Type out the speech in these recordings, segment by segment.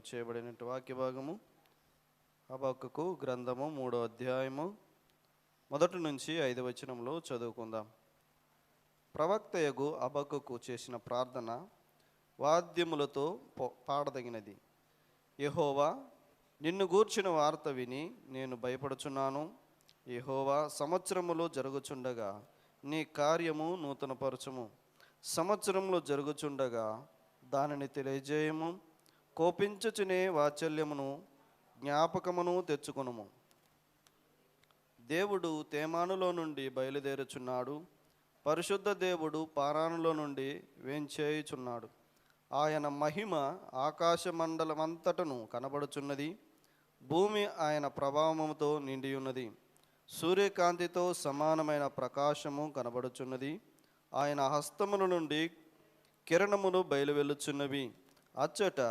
చేయబడిన వాక్య భాగము హబక్కూకు గ్రంథము 3వ అధ్యాయము 1 నుంచి 5 వచనంలో చదువుకుందాం. ప్రవక్తయగు హబక్కూకు చేసిన ప్రార్థన వాద్యములతో పాడదగినది. యెహోవా, నిన్ను గూర్చిన వార్త విని నేను భయపడుచున్నాను. యెహోవా, సంవత్సరములో జరుగుచుండగా నీ కార్యము నూతనపరచుము. సంవత్సరంలో జరుగుచుండగా దానిని తెలియజేయము. కోపించుచునే వాత్సల్యమును జ్ఞాపకమును తెచ్చుకొనుము. దేవుడు తేమానులో నుండి బయలుదేరుచున్నాడు. పరిశుద్ధ దేవుడు పారానులో నుండి వేంచేయుచున్నాడు. ఆయన మహిమ ఆకాశమండలమంతటను కనబడుచున్నది. భూమి ఆయన ప్రభావముతో నిండియున్నది. సూర్యకాంతితో సమానమైన ప్రకాశము కనబడుచున్నది. ఆయన హస్తముల నుండి కిరణములు బయలువెళ్ళుచున్నవి. అచ్చట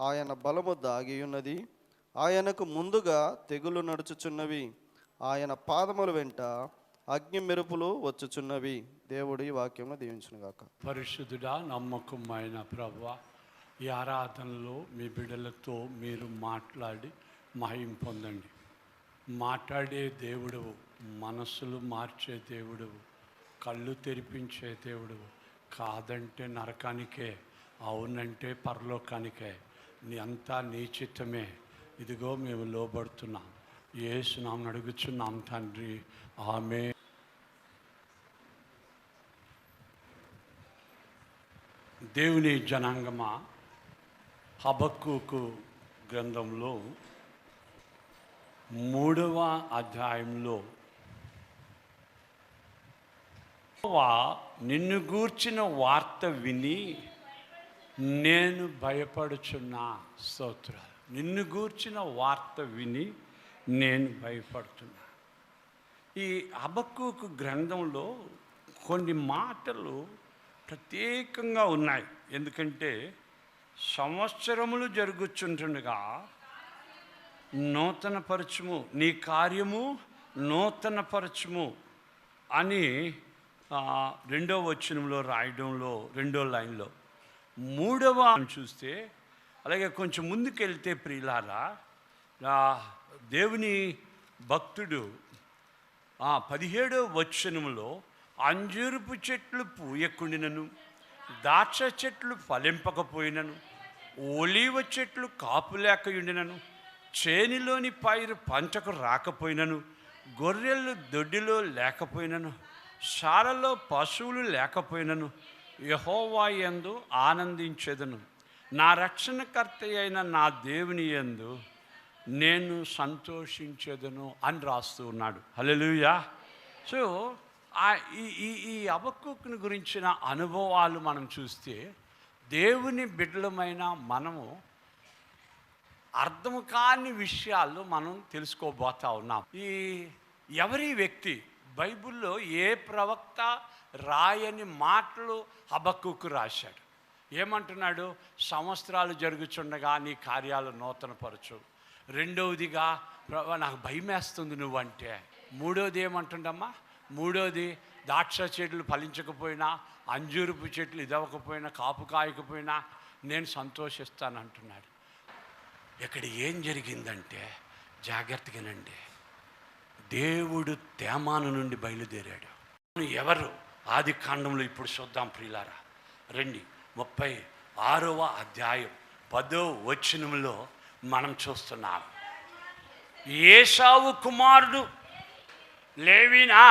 ఆయన బలము దాగియున్నది. ఆయనకు ముందుగా తెగులు నడుచుచున్నవి. ఆయన పాదముల వెంట అగ్ని మెరుపులు వచ్చుచున్నవి. దేవుడి వాక్యము దీవించునుగాక. పరిశుద్ధుడా, నమ్మకమైన ప్రభువా, ఈ ఆరాధనలో మీ బిడ్డలతో మీరు మాట్లాడి మహిమ పొందండి. మాట్లాడే దేవుడువు, మనస్సులు మార్చే దేవుడువు, కళ్ళు తెరిపించే దేవుడువు. కాదంటే నరకానికే, అవునంటే పరలోకానికే. అంతా నీ చిత్తమే. ఇదిగో మేము లోబడుతున్నాం. యేసునామమున అడుగుచున్నాం తండ్రి, ఆమేన్. దేవుని జనాంగమా, హబక్కూకు గ్రంథంలో 3వ అధ్యాయంలో నిన్ను గూర్చిన వార్త విని నేను భయపడుచున్నా. స్తోత్రాలు. నిన్ను గూర్చిన వార్త విని నేను భయపడుతున్నా. ఈ హబక్కూకు గ్రంథంలో కొన్ని మాటలు ప్రత్యేకంగా ఉన్నాయి. ఎందుకంటే సంవత్సరములు జరుగుచుంటుండగా నూతనపరచుము, నీ కార్యము నూతనపరచుము అని 2వ వచనంలో రాయడంలో 2వ లైన్లో. 3వ చూస్తే అలాగే కొంచెం ముందుకెళ్తే ప్రియులారా, దేవుని భక్తుడు 17వ వచనంలో అంజూరపు చెట్లు పూయకుండినను, ద్రాక్ష చెట్లు ఫలింపకపోయినను, ఒలీవ చెట్లు కాపు లేకయుండినను, చేనిలోని పైరు పంటకు రాకపోయినను, గొర్రెలు దొడ్డిలో లేకపోయినను, శాలలో పశువులు లేకపోయినను, యెహోవా యందు ఆనందించెదను. నా రక్షణకర్త అయిన నా దేవుని యందు నేను సంతోషించెదను అని రాస్తూ ఉన్నాడు. హల్లెలూయా. సో ఈ హబక్కూకుని గురించిన అనుభవాలు మనం చూస్తే, దేవుని బిడ్డలమైన మనము అర్థం కాని విషయాలు మనం తెలుసుకోబోతా ఉన్నాం. ఎవరి వ్యక్తి బైబిల్లో ఏ ప్రవక్త రాయని మాటలు హబక్కూకు రాశాడు. ఏమంటున్నాడు? సంవత్సరాలు జరుగుచుండగా నీ కార్యాలు నూతనపరచు. రెండవదిగా, నాకు భయం వేస్తుంది నువ్వంటే. మూడోది ఏమంటుండమ్మా? మూడోది, ద్రాక్ష చెట్లు ఫలించకపోయినా, అంజూరపు చెట్లు ఇదవకపోయినా, కాపు కాయకపోయినా నేను సంతోషిస్తానంటున్నాడు. ఇక్కడ ఏం జరిగిందంటే, జాగ్రత్తగానండి, దేవుడు తేమాను నుండి బయలుదేరాడు. ఎవరు? ఆది కాండంలో ఇప్పుడు చూద్దాం ప్రియులారా. రండి, 36వ అధ్యాయం 10వ వచనంలో మనం చూస్తున్నాం. ఏశావు కుమారుడు లేవీనా,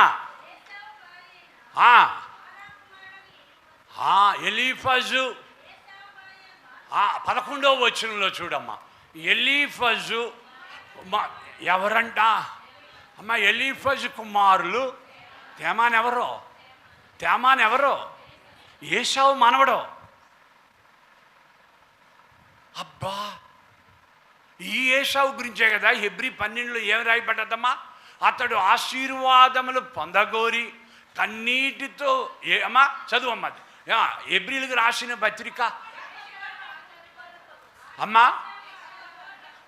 ఎలీఫజు. 11వ వచనంలో చూడమ్మా, ఎలీఫజు ఎవరంట అమ్మ? ఎలీఫజు కుమారులు. తేమాన్ ఎవరో? ఏశావు మనవడో. అబ్బా, ఈ ఏశావు గురించే కదా హెబ్రీ 12లో ఏం రాయబడ్డదమ్మా? అతడు ఆశీర్వాదములు పొందగోరి కన్నీటితో అమ్మా చదువమ్మా, హెబ్రీలకు రాసిన పత్రిక అమ్మా.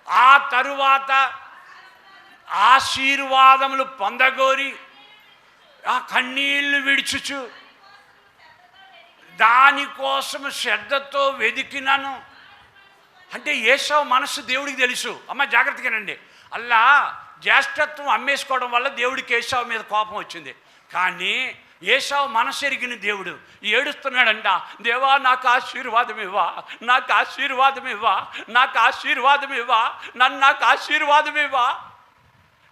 ఆ తరువాత ఆశీర్వాదములు పొందగోరి ఆ కన్నీళ్లు విడిచుచు దానికోసం శ్రద్ధతో వెదికినను. అంటే ఏసావు మనస్సు దేవుడికి తెలుసు. అమ్మ జాగ్రత్తగానండి. అలా జ్యేష్ఠత్వం అమ్మేసుకోవడం వల్ల దేవుడికి ఏసావు మీద కోపం వచ్చింది. కానీ ఏసావు మనసు ఎరిగిన దేవుడు ఏడుస్తున్నాడంట, దేవా నాకు ఆశీర్వాదం ఇవ్వా, నాకు ఆశీర్వాదం ఇవ్వా, నాకు ఆశీర్వాదం ఇవ్వా, నాకు ఆశీర్వాదం ఇవ్వా.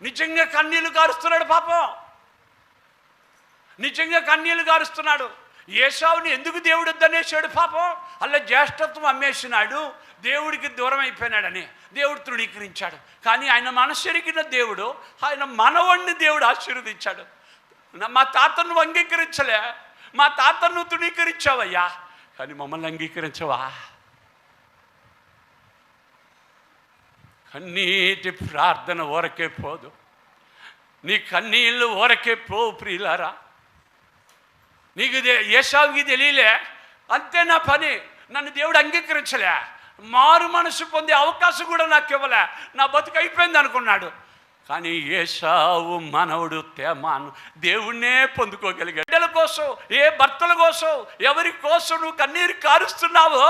నిజంగా కన్నీళ్లు కారుస్తున్నాడు పాపం, నిజంగా కన్నీళ్లు కారుస్తున్నాడు. ఏసావుని ఎందుకు దేవుడు వద్దనేసాడు పాపం? అలా జ్యేష్ఠత్వం అమ్మేసినాడు, దేవుడికి దూరం అయిపోయినాడని దేవుడు తృణీకరించాడు. కానీ ఆయన మనసు ఎరిగిన దేవుడు, ఆయన మనవణ్ణి దేవుడు ఆశీర్వదించాడు. మా తాతను అంగీకరించలే, మా తాతను తృణీకరించావయ్యా, కానీ మమ్మల్ని అంగీకరించవా? కన్నీటి ప్రార్థన ఊరకే పోదు, నీ కన్నీళ్ళు ఊరకే పోవు ప్రియులారా. నీకు ఏసావుకి తెలియలే, అంతే నా పని, నన్ను దేవుడు అంగీకరించలే, మారు మనసు పొందే అవకాశం కూడా నాకు ఇవ్వలే, నా బతుకు అయిపోయింది అనుకున్నాడు. కానీ ఏసావు మనవుడు తేమాను దేవుణ్ణే పొందుకోగలిగాడు. బిడ్డల కోసం, ఏ భర్తల కోసం, ఎవరి కోసం నువ్వు కన్నీరు కారుస్తున్నావో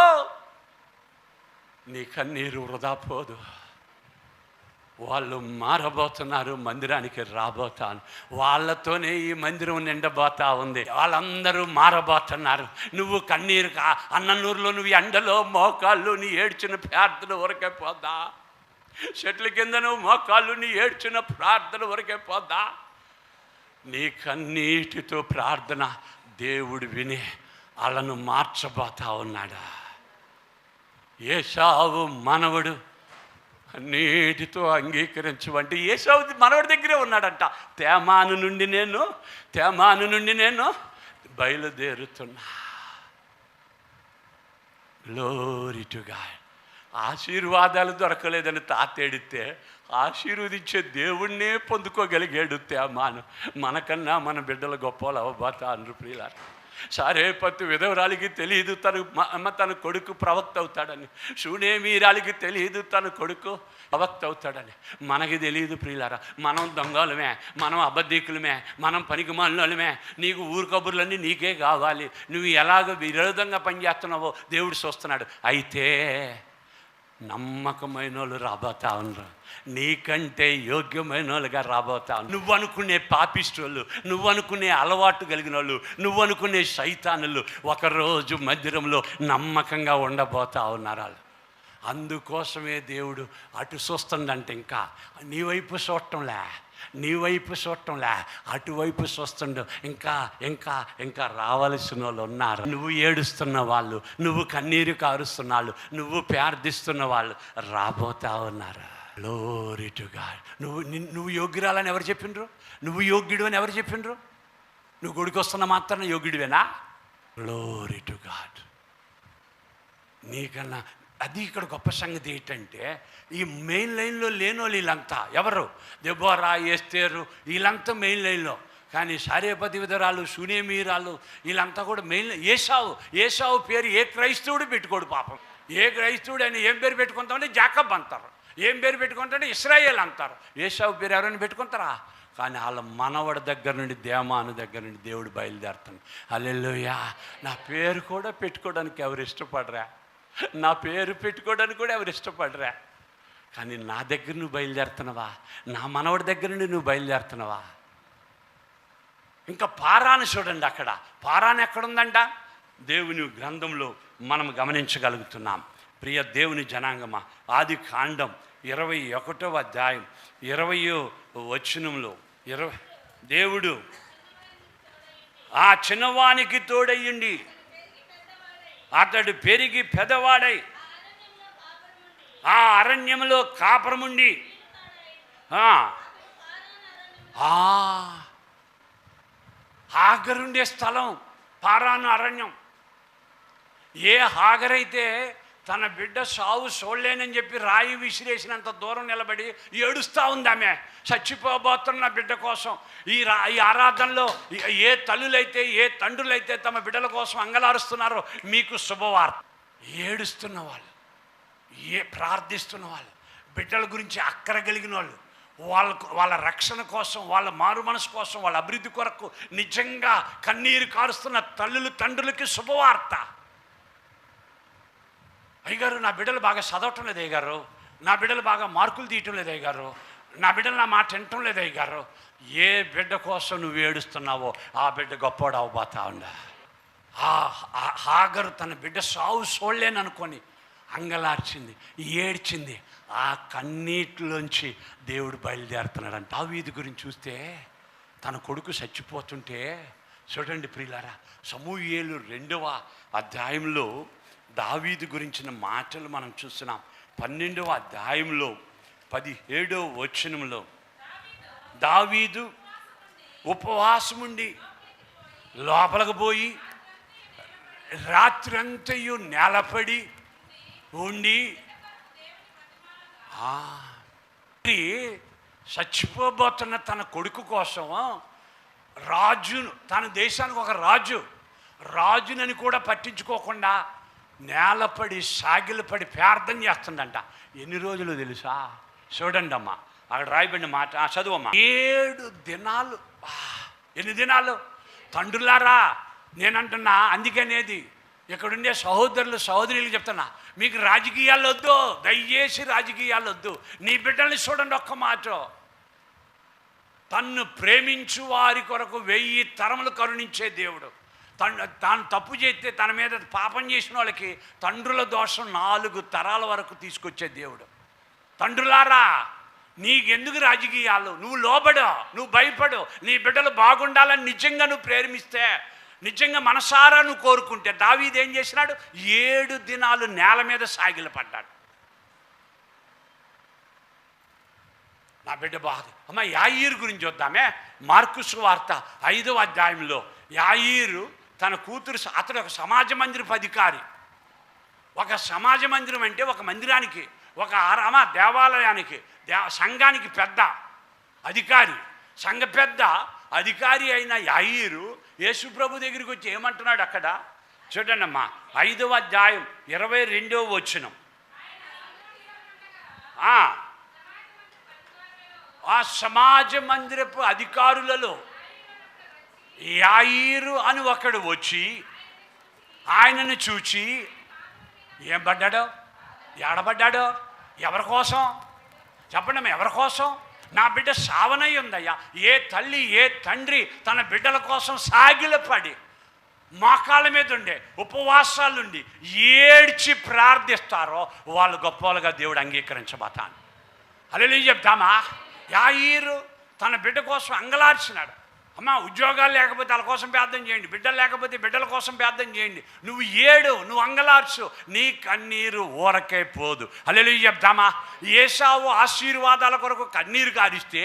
నీ కన్నీరు వృధా పోదు. వాళ్ళు మారబోతున్నారు, మందిరానికి రాబోతాను, వాళ్ళతోనే ఈ మందిరం నిండబోతా ఉంది, వాళ్ళందరూ మారబోతున్నారు. నువ్వు కన్నీరు అన్ననూరులో నువ్వు ఎండలో మోకాళ్ళు నీ ఏడ్చిన ప్రార్థన ఊరకే పోద్దా? చెట్ల కింద నువ్వు మోకాళ్ళు నీ ఏడ్చిన ప్రార్థన ఊరకే పోద్దా? నీ కన్నీటితో ప్రార్థన దేవుడు విని వాళ్ళను మార్చబోతా ఉన్నాడా? ఏసావు మనవడు నీటితో అంగీకరించవంటే ఏసావు మనవడి దగ్గరే ఉన్నాడంట. తేమాను నుండి నేను బయలుదేరుతున్నా. Glory to God. ఆశీర్వాదాలు దొరకలేదని తాతేడితే ఆశీర్వదించే దేవుణ్ణే పొందుకోగలిగాడు తేమాను. మనకన్నా మన బిడ్డల గొప్పలు అవ్వబోతా అన్నారు ప్రియులారా. సారేపత్తు విధవరాలికి తెలియదు తన కొడుకు ప్రవక్త అవుతాడని, షూనేమీరాలికి తెలియదు తన కొడుకు ప్రవక్త అవుతాడని. మనకి తెలియదు ప్రియులారా. మనం దొంగలమే, మనం అబద్ధీకులమే, మనం పనికిమాలినోళ్ళమే. నీకు ఊరు కబుర్లన్నీ నీకే కావాలి, నువ్వు ఎలాగ విరోధంగా పనిచేస్తున్నావో దేవుడు చూస్తున్నాడు. అయితే నమ్మకమైన వాళ్ళు రాబోతా ఉన్నారు, నీకంటే యోగ్యమైన వాళ్ళుగా రాబోతా. నువ్వు అనుకునే పాపిస్టోళ్ళు, నువ్వు అనుకునే అలవాటు కలిగిన వాళ్ళు, నువ్వు అనుకునే శైతానులు ఒకరోజు మందిరంలో నమ్మకంగా ఉండబోతా ఉన్నారు వాళ్ళు. అందుకోసమే దేవుడు అటు చూస్తుందంటే ఇంకా నీ వైపు చూడటంలే, అటువైపు చూస్తుండు. ఇంకా ఇంకా ఇంకా రావాల్సిన వాళ్ళు ఉన్నారు. నువ్వు ఏడుస్తున్న వాళ్ళు, నువ్వు కన్నీరు కారుస్తున్న వాళ్ళు, నువ్వు ప్రార్థిస్తున్న వాళ్ళు రాబోతా ఉన్నారు. Glory to God. నువ్వు యోగ్యురాలని ఎవరు చెప్పిండ్రు? నువ్వు యోగ్యుడు అని ఎవరు చెప్పిండ్రు? నువ్వు గుడికి వస్తున్న మాత్రం యోగ్యుడివేనా? Glory to God. నీకన్నా అది ఇక్కడ గొప్ప సంగతి ఏంటంటే, ఈ మెయిన్ లైన్లో లేనోళ్ళు వీళ్ళంతా ఎవరు? దెబోరా, ఎస్తేరు, వీళ్ళంతా మెయిన్ లైన్లో. కానీ సారేపతి విధరాలు, షూనేమీరాలు వీళ్ళంతా కూడా మెయిన్. ఏసావు పేరు ఏ క్రైస్తవుడు పెట్టుకోడు పాపం. ఏ క్రైస్తవుడు ఆయన ఏం పేరు పెట్టుకుంటామంటే జాకబ్ అంటారు, ఏం పేరు పెట్టుకుంటామంటే ఇశ్రాయేల్ అంటారు. ఏసావు పేరు ఎవరైనా పెట్టుకుంటారా? కానీ వాళ్ళ మనవడి దగ్గర నుండి, దేమాను దగ్గర నుండి దేవుడు బయలుదేరుతాను. హల్లెలూయా. నా పేరు కూడా పెట్టుకోవడానికి ఎవరు ఇష్టపడరా? నా పేరు పెట్టుకోవడానికి కూడా ఎవరు ఇష్టపడరా? కానీ నా దగ్గర నువ్వు బయలుదేరుతున్నావా? నా మనవడి దగ్గర నుండి నువ్వు బయలుదేరుతున్నావా? ఇంకా పారాను చూడండి. అక్కడ పారాను ఎక్కడుందంట? దేవుని గ్రంథంలో మనం గమనించగలుగుతున్నాం. ప్రియ దేవుని జనాంగమా, ఆది కాండం 21వ అధ్యాయం 20వ వచనంలో దేవుడు ఆ చిన్నవానికి తోడయ్యుండి అతడు పెరిగి పెద్దవాడై ఆ అరణ్యంలో కాపురముండి హాగరుండే స్థలం పారాను అరణ్యం. ఏ హాగరైతే తన బిడ్డ సావు చూడలేనని చెప్పి రాయి విసిరేసినంత దూరం నిలబడి ఏడుస్తూ ఉంది ఆమె, చచ్చిపోబోతున్న బిడ్డ కోసం. ఈ ఆరాధనలో ఏ తల్లులైతే, ఏ తండ్రులైతే తమ బిడ్డల కోసం అంగలారుస్తున్నారో మీకు శుభవార్త. ఏడుస్తున్న వాళ్ళు, ప్రార్థిస్తున్న వాళ్ళు, బిడ్డల గురించి అక్కర కలిగిన వాళ్ళు, వాళ్ళ రక్షణ కోసం, వాళ్ళ మారు మనసు కోసం, వాళ్ళ అభివృద్ధి కొరకు నిజంగా కన్నీరు కారుస్తున్న తల్లులు తండ్రులకి శుభవార్త. అయ్యగారు నా బిడ్డలు బాగా చదవటం లేదు అయ్యగారు, నా బిడ్డలు బాగా మార్కులు తీయటం లేదు అయ్యగారు, నా బిడ్డలు నా మాట వినటం లేదు అయ్యగారు. ఏ బిడ్డ కోసం నువ్వు ఏడుస్తున్నావో ఆ బిడ్డ గొప్పవాడు అవబోతా ఉందా. హాగరు తన బిడ్డ సావు చూడలేననుకొని అంగలార్చింది, ఏడ్చింది. ఆ కన్నీటిలోంచి దేవుడు బయలుదేరుతున్నాడు. దావీదు గురించి చూస్తే తన కొడుకు చచ్చిపోతుంటే చూడండి ప్రియులారా, సమూయేలు 2వ అధ్యాయంలో దావీదు గురించిన మాటలు మనం చూస్తున్నాం. 12వ అధ్యాయంలో 17వ వచనంలో దావీదు ఉపవాసముండి లోపలికి పోయి రాత్రంతయు నేలపడి ఉండి చచ్చిపోబోతున్న తన కొడుకు కోసం రాజును, తన దేశానికి ఒక రాజునని కూడా పట్టించుకోకుండా నేలపడి సాగిలపడి ప్రార్థన చేస్తుందంట. ఎన్ని రోజులు తెలుసా? చూడండి అమ్మా, అక్కడ రాయబడిన మాట చదువమ్మా. 7 దినాలు. ఎన్ని దినాలు? తండ్రులారా నేనంటున్నా, అందుకనేది ఇక్కడుండే సహోదరులు సహోదరులు చెప్తున్నా, మీకు రాజకీయాలు వద్దు, దయచేసి రాజకీయాలు వద్దు. నీ బిడ్డల్ని చూడండి ఒక్క మాట. తన్ను ప్రేమించు వారి కొరకు 1000 తరములు కరుణించే దేవుడు. తాను తప్పు చేస్తే తన మీద పాపం చేసిన వాళ్ళకి తండ్రుల దోషం 4 తరాల వరకు తీసుకొచ్చే దేవుడు. తండ్రులారా నీకెందుకు రాజకీయాలు? నువ్వు లోబడు, నువ్వు భయపడు. నీ బిడ్డలు బాగుండాలని నిజంగా నువ్వు ప్రేమిస్తే, నిజంగా మనసారా నువ్వు కోరుకుంటే, దావీదు ఏం చేసినాడు? 7 దినాలు నేల మీద సాగిలపడ్డాడు. నా బిడ్డ బాధ. అమ్మ యాయీరు గురించి చూద్దామే. మార్కు సువార్త 5వ అధ్యాయంలో యాయీరు తన కూతురు, అతడు ఒక సమాజ మందిరపు అధికారి. ఒక సమాజ మందిరం అంటే ఒక మందిరానికి, ఒక దేవాలయానికి, సంఘానికి పెద్ద అధికారి. సంఘ పెద్ద అధికారి అయిన యాయీరు యేసుప్రభు దగ్గరికి వచ్చి ఏమంటున్నాడు అక్కడ చూడండి అమ్మా. 5వ అధ్యాయం 22వ వచనం. ఆ సమాజ మందిరపు అధికారులలో యాయీరు అని ఒకడు వచ్చి ఆయనను చూచి ఏం పడ్డాడో, ఏడబడ్డాడో, ఎవరి కోసం చెప్పండి, ఎవరి కోసం? నా బిడ్డ సావనై ఉందయ్యా. ఏ తల్లి ఏ తండ్రి తన బిడ్డల కోసం సాగిలపడి మోకాళ్ళ మీద ఉండే ఉపవాసాలుండి ఏడ్చి ప్రార్థిస్తారో వాళ్ళు గొప్పలుగా దేవుడు అంగీకరించబోతాను. హల్లెలూయా చెప్తామా? యాయీరు తన బిడ్డ కోసం అంగలార్చినాడు. అమ్మ ఉద్యోగాలు లేకపోతే వాళ్ళ కోసం ప్రార్థన చేయండి, బిడ్డలు లేకపోతే బిడ్డల కోసం ప్రార్థన చేయండి. నువ్వు ఏడు, నువ్వు అంగలార్చు, నీ కన్నీరు ఊరకే పోదు. హల్లెలూయా చెప్తామా? ఏశావు ఆశీర్వాదాల కొరకు కన్నీరు కారిస్తే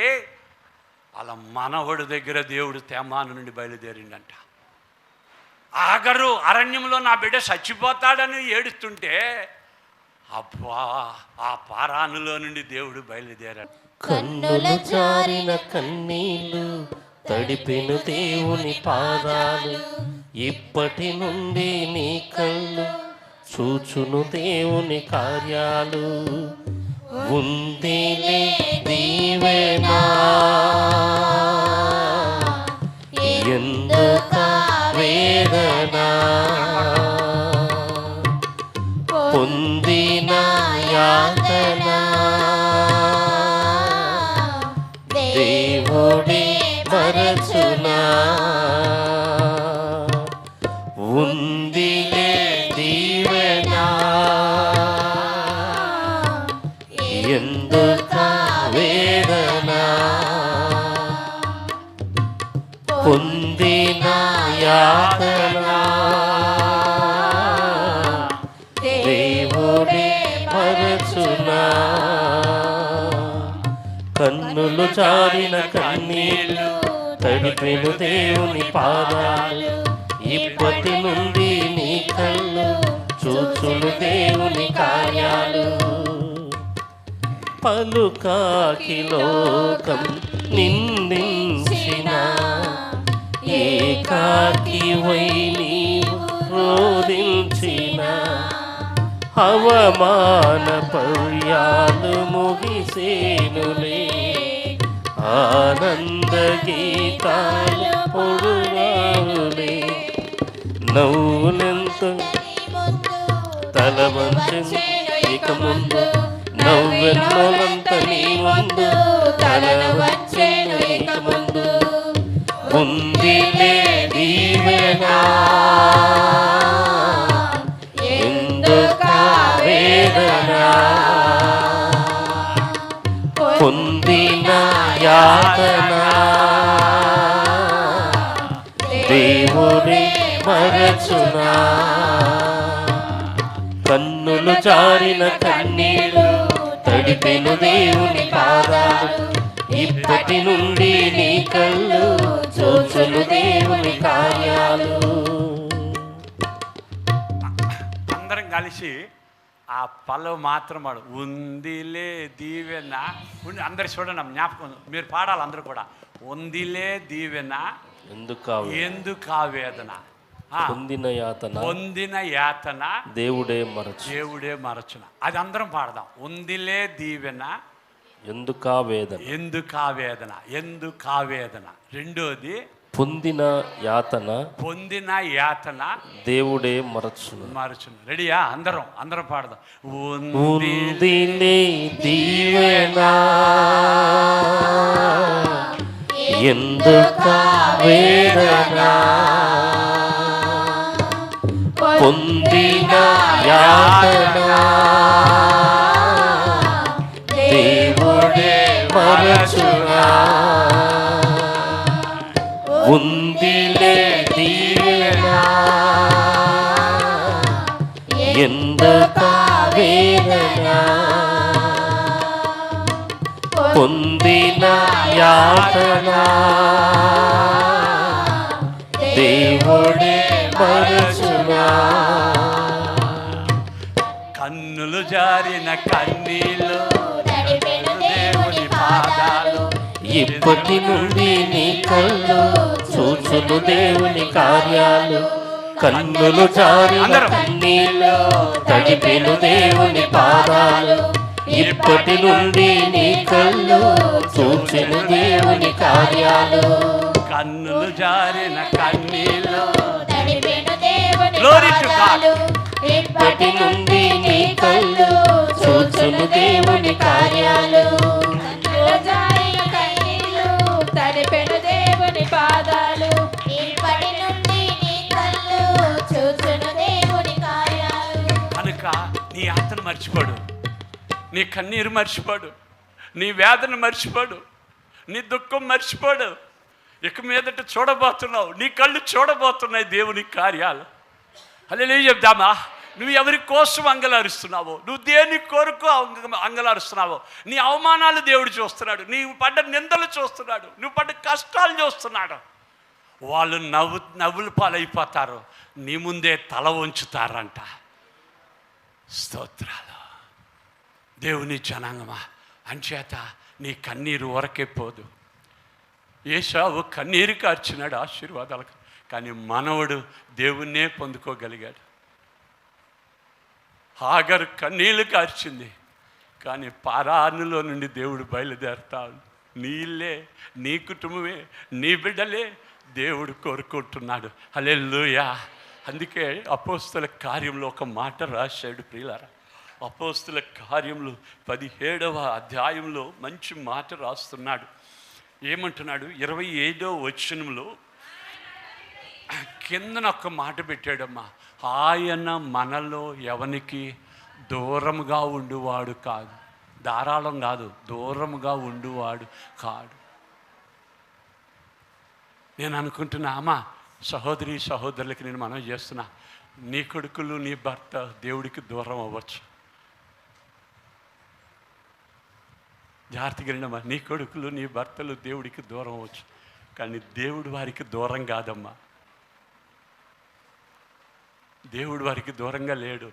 వాళ్ళ మనవడి దగ్గర దేవుడు తేమాను నుండి బయలుదేరిండంట. ఆగరు అరణ్యంలో నా బిడ్డ చచ్చిపోతాడని ఏడుస్తుంటే అబ్బా ఆ పారానులో నుండి దేవుడు బయలుదేరాడు. కన్నుల జారిన కన్నీళ్ళు తడిపెను దేవుని పాదాలు, ఇప్పటి నుండి నీ కళ్ళు చూచును దేవుని కార్యాలు. ఉందిలే దీవెనా ఎందుక వేదనా, పొందిన యాతన దేవుడే మరచునా. ఉందిలే దీవెనా ఎందుక వేదనా, పొందిన యాతన దేవుడే మరచునా. కన్నులు జారిన కన్నీళ్ళు తడిపెను దేవుని పాదాలు, ఇప్పటి నుండి నీ కళ్ళు చూచును దేవుని కార్యాలు. పలుకాకి లోకం నిందించిన ఏకాకి వై నీవు రోధించిన, అవమాన పర్యాలు ముగిసేనులే, ఆనంద గీతాలు పొడుగానులే. నవ్వులెంత తల వంచెను ఇక ముందు నవ్వెన్నోలంత నీ ముందు తల వంచెను ఇక ముందు ఉందిలే దీవెనా ఎందుకా వేదనా పొందిన యాతన దేవుడే మరచునా కన్నులు జారిన కన్నీళ్ళు తడిపెను దేవుని పాదాలు ఇప్పటి నుండి నీ కళ్ళు చూచును దేవుని కార్యాలు. అందరం కలిసి ఆ పల్లవి మాత్రం పాడు. ఉందిలే దీవెన ఉండి అందరు చూడండి జ్ఞాపకం మీరు పాడాలి అందరూ కూడా. ఉందిలే దీవెన ఎందుకు ఆవేదన పొందిన యాతన దేవుడే మరచున. అది అందరం పాడదాం. ఉందిలే దీవెన ఎందుకా వేదన. రెండోది పొందిన యాతన దేవుడే మరచును. రెడీయా? అందరం పాడదాం. ఉందిలే దీవెనా ఎందుకా వేదనా పొందిన యాతన దేవుడే మరచునా ఉందిలే దీవెనా ఎందుకా వేదనా పొందిన యాతన దేవుడే మరచునా కన్నులు జారిన కన్నీళ్ళు దేవుని పాదాలు ఇప్పటి నుండి నీ కళ్ళు చూచును దేవుని కార్యాలు. కన్నులు జారిన కన్నీళ్ళు తడిపెను దేవుని పాదాలు ఇప్పటి నుండి నీ కళ్ళు చూచెను దేవుని కార్యాలు. కన్నులు జారిన కన్నీళ్ళు ఇప్పటి నుండి నీ కళ్ళు చూచెను దేవుని కార్యాలు. తడిపెను దేవుని పాదాలు ఇప్పటి నుండి నీ కళ్ళు చూచెను దేవుని కార్యాలు. కనుక నీ యాతన మర్చిపోడు, నీ కన్నీరు మర్చిపోడు, నీ వేదన మర్చిపోడు, నీ దుఃఖం మర్చిపోడు. ఇక మీదట చూడబోతున్నావు, నీ కళ్ళు చూడబోతున్నాయి దేవుని కార్యాలు. హల్లెలూయా చెప్దామా? నువ్వు ఎవరి కోసం అంగలారుస్తున్నావో, నువ్వు దేని కొరకు అంగలారుస్తున్నావో, నీ అవమానాలు దేవుడు చూస్తున్నాడు, నీవు పడ్డ నిందలు చూస్తున్నాడు, నువ్వు పడ్డ కష్టాలు చూస్తున్నాడు. వాళ్ళు నవ్వుల పాలైపోతారు, నీ ముందే తల వంచుతారంట. స్తోత్రాలు దేవుని జనాంగమా. అంచేత నీ కన్నీరు ఊరకే పోదు. ఏశావు కన్నీరు కార్చినాడు ఆశీర్వాదాలకు, కానీ మనవడు దేవుణ్ణే పొందుకోగలిగాడు. హాగరు కన్నీళ్లు కార్చింది, కానీ పారానులో నుండి దేవుడు బయలుదేరతాడు. నీళ్ళే, నీ కుటుంబమే, నీ బిడ్డలే దేవుడు కోరుకుంటున్నాడు. హల్లెలూయా. అందుకే అపోస్తల కార్యంలో ఒక మాట రాశాడు ప్రియులారా. అపోస్తల కార్యములు 17వ అధ్యాయంలో మంచి మాట రాస్తున్నాడు. ఏమంటున్నాడు? 27వ వచనంలో కిందన ఒక మాట పెట్టాడమ్మా. ఆయన మనలో ఎవనికి దూరముగా ఉండువాడు కాదు, ధారాళం కాదు, దూరముగా ఉండువాడు కాడు. నేను అనుకుంటున్నా అమ్మా, సహోదరి సహోదరులకి నేను మనవి చేస్తున్నా, నీ కొడుకులు నీ భర్త దేవుడికి దూరం అవ్వచ్చు. జాగ్రత్తగా వినమ్మా, నీ కొడుకులు నీ భర్తలు దేవుడికి దూరం అవ్వచ్చు, కానీ దేవుడు వారికి దూరం కాదమ్మా. దేవుడు వారికి దూరంగా లేడు.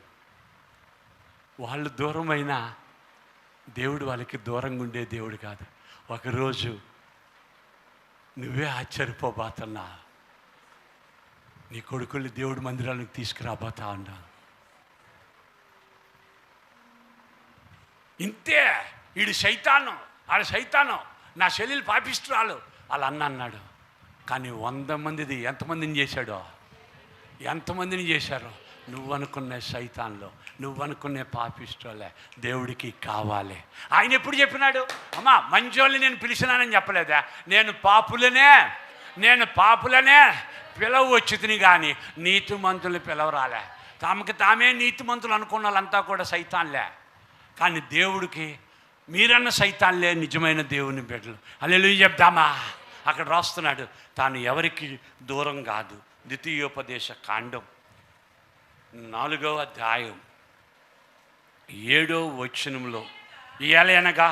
వాళ్ళు దూరమైనా దేవుడు వాళ్ళకి దూరంగా ఉండే దేవుడు కాదు. ఒకరోజు నువ్వే ఆశ్చర్యపోబోతున్నా, నీ కొడుకుల్ని దేవుడి మందిరానికి తీసుకురాబోతా ఉన్నా. ఇంతే, వీడు సైతాను, ఆడ సైతాను, నా శైలిలు పాపిస్తురాలు అలా అన్నాడు. కానీ 100 మందిది ఎంతమందిని చేశాడో, ఎంతమందిని చేశారో. నువ్వు అనుకునే సైతాన్లో, నువ్వు అనుకునే పాపిష్టోలే దేవుడికి కావాలి. ఆయన ఎప్పుడు చెప్పినాడు? అమ్మా మంచోళ్ళని నేను పిలిచినానని చెప్పలేదా? నేను పాపులనే పిలవ వచ్చితిని కానీ నీతిమంతుల్ని పిలవరాలే. తమకి తామే నీతిమంతులు అనుకున్న వాళ్ళంతా కూడా సైతాన్లే. కానీ దేవుడికి మీరన్న సైతాన్లే నిజమైన దేవుని బిడ్డలు. హల్లెలూయా చెప్దామా? అక్కడ రాస్తున్నాడు, తాను ఎవరికి దూరం కాదు. ద్వితీయోపదేశ కాండం 4వ అధ్యాయం 7వ వచనంలో, ఏలయనగా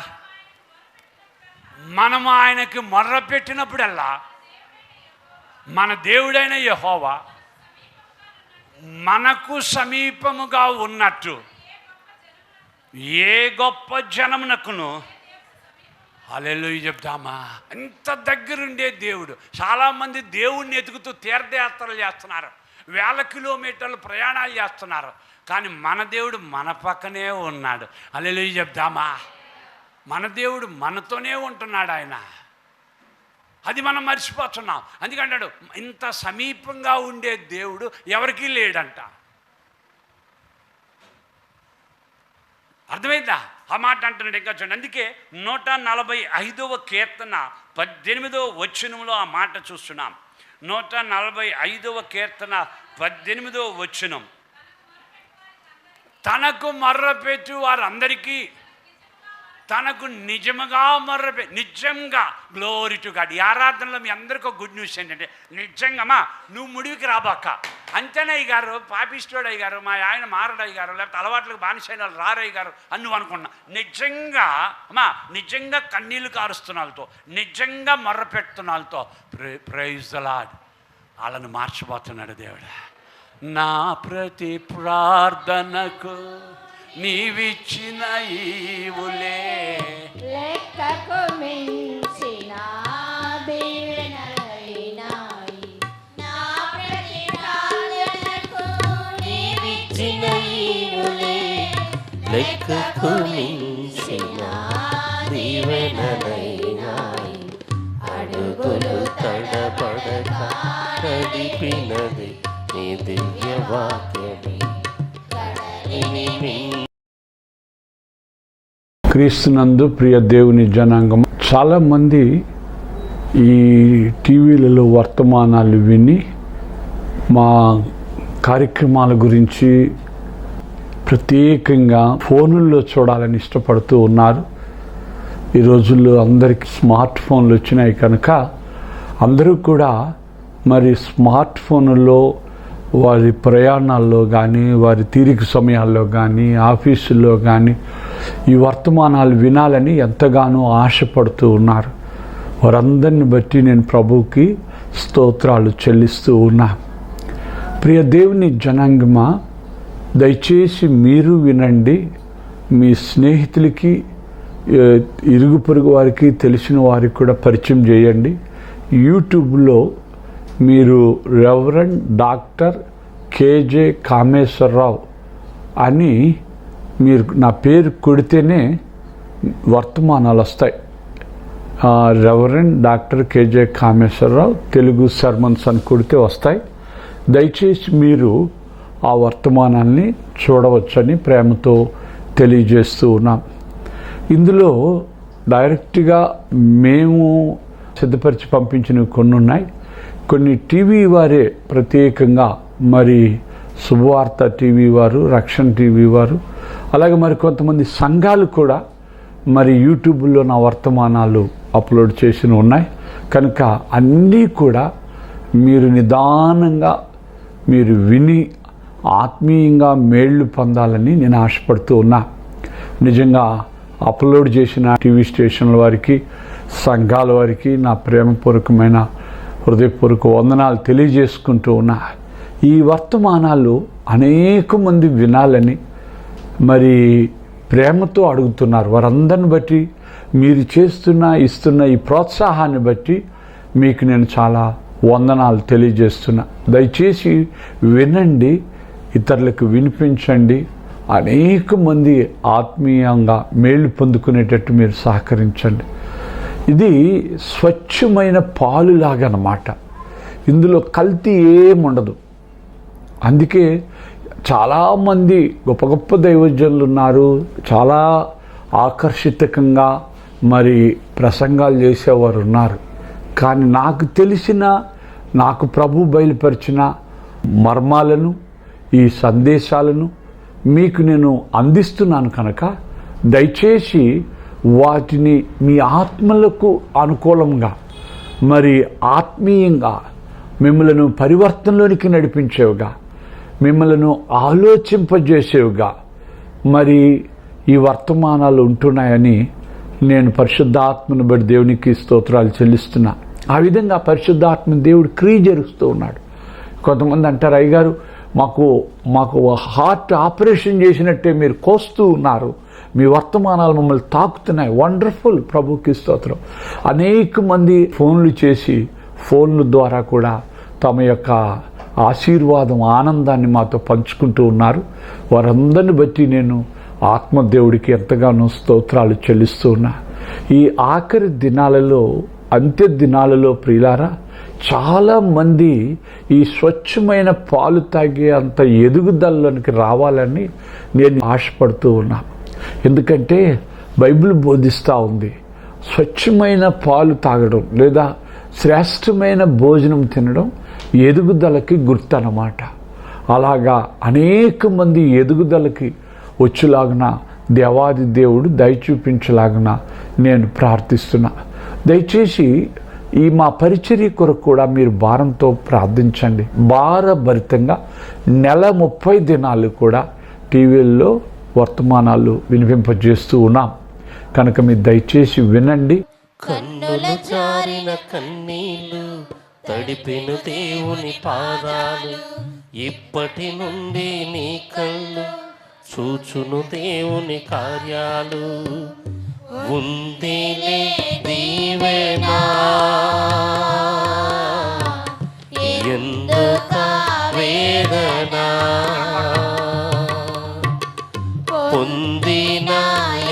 మనం ఆయనకి మొర్ర పెట్టినప్పుడల్లా మన దేవుడైన యెహోవా మనకు సమీపముగా ఉన్నట్టు ఏ గొప్ప జనమునకును, హల్లెలూయా చెప్తామా, ఎంత దగ్గరుండే దేవుడు. చాలామంది దేవుణ్ణి ఎతుకుతూ తీర్థయాత్రలు చేస్తున్నారు, వేల కిలోమీటర్లు ప్రయాణాలు చేస్తున్నారు. కానీ మన దేవుడు మన పక్కనే ఉన్నాడు. హల్లెలూయా చెప్తామా. మన దేవుడు మనతోనే ఉంటున్నాడు. ఆయన అది మనం మర్చిపోతున్నాం. అందుకంటాడు ఇంత సమీపంగా ఉండే దేవుడు ఎవరికీ లేడంట. అర్థమైందా? ఆ మాట అంటున్నాడు. ఇంకా చూడండి, అందుకే 145వ కీర్తన 18వ వచనంలో ఆ మాట చూస్తున్నాం. 145వ కీర్తన 18వ వచనం, తనకు మొర్రపెట్టు వారందరికీ తనకు నిజముగా నిజంగా గ్లోరీ టు గాడ్. ఈ ఆరాధనలో మీ అందరికీ ఒక గుడ్ న్యూస్ ఏంటంటే, నిజంగా నువ్వు ముడివికి రాబాక. అంతేనయ్య గారు పాపిస్టోడు అయ్యారు, మా ఆయన మారడయ్య గారు, లేకపోతే అలవాట్లకు బానిసైన వాళ్ళు రారయ్య గారు అని నువ్వు అనుకున్నా. నిజంగా కన్నీళ్లు కారుస్తున్నాళ్ళతో, నిజంగా మొర్ర పెడుతున్నాళ్ళతో ప్రైజ్ ద లార్డ్ వాళ్ళని మార్చిపోతున్నాడు దేవుడు. నా ప్రతి ప్రార్థనకు నీవిచ్చిన ఈవులే లెక్కకు మించిన దీవెనలైనాయి. నా ప్రతి ప్రార్థనకు నీవిచ్చిన ఈవులే లెక్కకు మించిన దీవెనలైనాయి. అడుగులు తడబడక నడిపినది నీ దివ్య వాక్యమే. క్రీస్తునందు ప్రియ దేవుని జనాంగం, చాలామంది ఈ టీవీలలో వర్తమానాలు విని మా కార్యక్రమాల గురించి ప్రత్యేకంగా ఫోనుల్లో చూడాలని ఇష్టపడుతూ ఉన్నారు. ఈ రోజుల్లో అందరికీ స్మార్ట్ ఫోన్లు వచ్చినాయి కనుక అందరూ కూడా మరి స్మార్ట్ ఫోన్లో వారి ప్రయాణాల్లో కానీ, వారి తీరిక సమయాల్లో కానీ, ఆఫీసుల్లో కానీ ఈ వర్తమానాలు వినాలని ఎంతగానో ఆశపడుతూ ఉన్నారు. వారందరిని బట్టి నేను ప్రభువుకి స్తోత్రాలు చెల్లిస్తూ ఉన్నా. ప్రియ దేవుని జనాంగమా, దయచేసి మీరు వినండి. మీ స్నేహితులకి, ఇరుగు పొరుగు వారికి, తెలిసిన వారికి కూడా పరిచయం చేయండి. యూట్యూబ్లో మీరు రెవరెండ్ డాక్టర్ కేజే కామేశ్వరరావు అని మీరు నా పేరు కొడితేనే వర్తమానాలు వస్తాయి. Reverend doctor K J Kameswararao Telugu sermons అని కొడితే వస్తాయి. దయచేసి మీరు ఆ వర్తమానాన్ని చూడవచ్చని ప్రేమతో తెలియజేస్తూ ఉన్నాం. ఇందులో డైరెక్ట్గా మేము సిద్ధపరిచి పంపించినవి కొన్ని ఉన్నాయి. కొన్ని టీవీ వారే ప్రత్యేకంగా, మరి శుభవార్త టీవీ వారు, రక్షణ టీవీ వారు, అలాగే మరి కొంతమంది సంఘాలు కూడా మరి యూట్యూబ్లో నా వర్తమానాలు అప్లోడ్ చేసి ఉన్నాయి. కనుక అన్నీ కూడా మీరు నిదానంగా మీరు విని ఆత్మీయంగా మేళ్ళు పొందాలని నేను ఆశపడుతూ ఉన్నా. నిజంగా అప్లోడ్ చేసిన టీవీ స్టేషన్ల వారికి, సంఘాల వారికి నా ప్రేమపూర్వకమైన హృదయపూర్వక వందనాలు తెలియజేసుకుంటూ ఉన్నా. ఈ వర్తమానాలు అనేక మంది వినాలని మరి ప్రేమతో అడుగుతున్నారు. వారందరిని బట్టి, మీరు ఇస్తున్న ఈ ప్రోత్సాహాన్ని బట్టి మీకు నేను చాలా వందనాలు తెలియజేస్తున్నా. దయచేసి వినండి, ఇతరులకు వినిపించండి. అనేక మంది ఆత్మీయంగా మేలు పొందుకునేటట్టు మీరు సహకరించండి. ఇది స్వచ్ఛమైన పాలులాగనమాట. ఇందులో కల్తీ ఏముండదు. అందుకే చాలామంది గొప్ప గొప్ప దైవజనులు ఉన్నారు, చాలా ఆకర్షితకంగా మరి ప్రసంగాలు చేసేవారు ఉన్నారు. కానీ నాకు తెలిసిన, నాకు ప్రభు బయలుపరిచిన మర్మాలను, ఈ సందేశాలను మీకు నేను అందిస్తున్నాను కనుక దయచేసి వాటిని మీ ఆత్మలకు అనుకూలంగా, మరి ఆత్మీయంగా మిమ్మలను పరివర్తనలోనికి నడిపించేవిగా, మిమ్మలను ఆలోచింపజేసేవిగా మరి ఈ వర్తమానాలు ఉంటున్నాయని నేను పరిశుద్ధాత్మను బట్టి దేవునికి స్తోత్రాలు చెల్లిస్తున్నా. ఆ విధంగా పరిశుద్ధాత్మ దేవుడు క్రియ జరుస్తూ ఉన్నాడు. కొంతమంది అంటారు, అయ్యగారు మాకు హార్ట్ ఆపరేషన్ చేసినట్టే మీరు కోస్తూ ఉన్నారు, మీ వర్తమానాలు మమ్మల్ని తాకుతున్నాయి. వండర్ఫుల్, ప్రభుకి స్తోత్రం. అనేక మంది ఫోన్లు చేసి ఫోన్ల ద్వారా కూడా తమ యొక్క ఆశీర్వాదం, ఆనందాన్ని మాతో పంచుకుంటూ ఉన్నారు. వారందరిని బట్టి నేను ఆత్మదేవుడికి ఎంతగానో స్తోత్రాలు చెల్లిస్తూ ఉన్నా. ఈ ఆఖరి దినాలలో, అంత్య దినాలలో ప్రియులారా, చాలామంది ఈ స్వచ్ఛమైన పాలు తాగే అంత ఎదుగుదలలోనికి రావాలని నేను ఆశపడుతూ ఉన్నా. ఎందుకంటే బైబిల్ బోధిస్తూ ఉంది, స్వచ్ఛమైన పాలు తాగడం లేదా శ్రేష్టమైన భోజనం తినడం ఎదుగుదలకి గుర్తు అన్నమాట. అలాగా అనేక మంది ఎదుగుదలకి వచ్చేలాగున దేవాది దేవుడు దయ చూపించలాగున నేను ప్రార్థిస్తున్నా. దయచేసి ఈ మా పరిచర్య కొరకు కూడా మీరు భారంతో ప్రార్థించండి. భారభరితంగా నెల 30 దినాలు కూడా టీవీల్లో వర్తమానాలు వినిపింపజేస్తూ ఉన్నాం కనుక మీరు దయచేసి వినండి. కన్నుల జారిన కన్నీళ్ళు తడిపెను దేవుని పాదాలు, ఇప్పటి నుండి నీ కళ్ళు చూచును దేవుని కార్యాలు. ఉందిలే దీవెనా ఎందుక వేదనా, పొందిన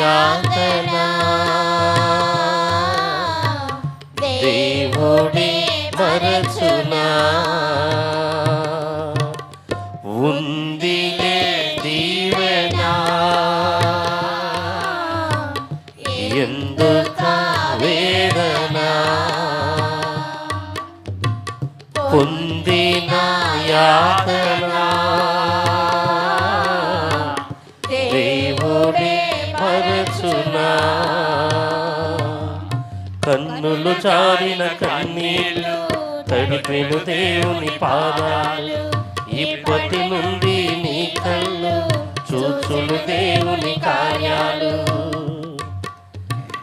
యాతన దేవుడే మరచునా. ఉందిలే దీవెనా ఎందుక వేదనా, పొందిన యాతన దేవుడే మరచునా. కన్నులు జారిన కన్నీళ్ళు తడిపెను దేవుని పాదాలు, ఇప్పటి నుండి నీ కళ్ళు చూచును దేవుని కార్యాలు.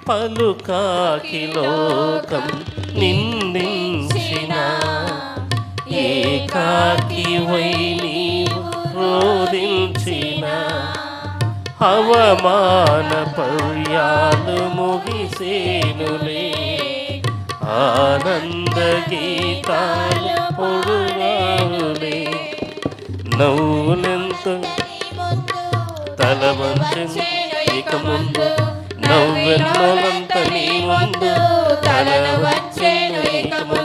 పలుకాకి లోకం నిందించిన, ఏకాకి వై నీవు రోధించిన, అవమాన పర్యాలు ముగిసేనులే, ఆనంద గీతాలు పొడుగావులే. నవ్వులెంతో తల వంచెను ఇక ముందు, నవ్వెన్నోలంత నీ ముందు తల వంచెను ఇక ముందు.